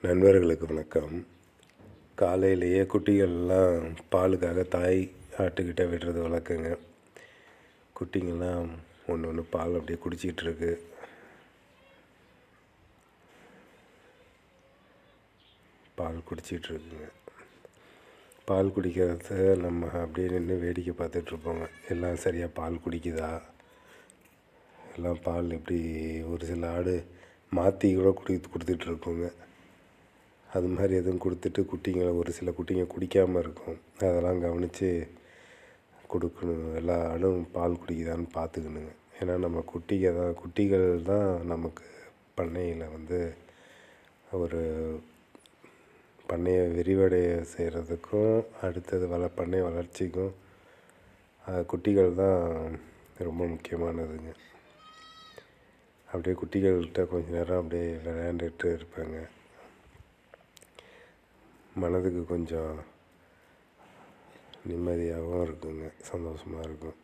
நண்பர்களுக்கு வணக்கம். காலையிலேயே குட்டிகள்லாம் பாலுக்காக தாய் ஆட்டுக்கிட்ட விடுறது வழக்கங்க. குட்டிங்கள்லாம் ஒன்று ஒன்று பால் அப்படியே குடிச்சிக்கிட்டுருக்கு. பால் குடிச்சிக்கிட்டுருக்குங்க. பால் குடிக்கிறத நம்ம அப்படியே நின்று வேடிக்கை பார்த்துட்ருப்போங்க. எல்லாம் சரியாக பால் குடிக்குதா, எல்லாம் பால் எப்படி ஒரு சில ஆடு மாற்றி கூட கொடுத்துட்ருக்கோங்க. அது மாதிரி எதுவும் கொடுத்துட்டு குட்டிங்களை ஒரு சில குட்டிங்க குடிக்காமல் இருக்கும். அதெல்லாம் கவனித்து கொடுக்கணும். எல்லா ஆடும் பால் குடிக்குதான்னு பார்த்துக்கணுங்க. ஏன்னா நம்ம குட்டிகள் தான் நமக்கு பண்ணையில் ஒரு பண்ணையை விரிவடைய செய்கிறதுக்கும் அடுத்தது பண்ணை வளர்ச்சிக்கும் குட்டிகள் தான் ரொம்ப முக்கியமானதுங்க. அப்படியே குட்டிகள்கிட்ட கொஞ்சம் நேரம் அப்படியே விளையாண்டுட்டு இருப்பாங்க. மனதுக்கு கொஞ்சம் நிம்மதியாகவும் இருக்குங்க, சந்தோஷமாக இருக்கும்.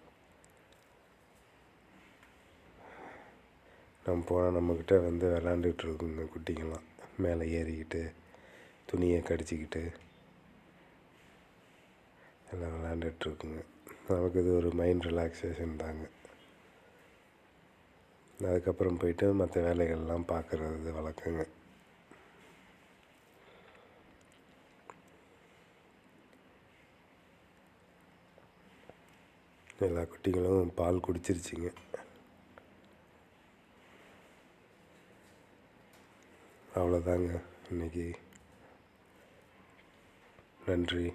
நம்ம போனால் நம்மக்கிட்ட விளாண்டுக்கிட்டு இருக்குங்க குட்டிங்கெல்லாம். மேலே ஏறிக்கிட்டு துணியை கடிச்சிக்கிட்டு எல்லாம் விளாண்டுட்ருக்குங்க. நமக்கு இது ஒரு மைண்ட் ரிலாக்ஸேஷன் தாங்க. அதுக்கப்புறம் போயிட்டு மற்ற வேலைகள்லாம் பார்க்குறது வழக்கங்க. எல்லா குட்டிகளும் பால் குடிச்சிருச்சிங்க. அவ்வளோதாங்க இன்றைக்கி. நன்றி.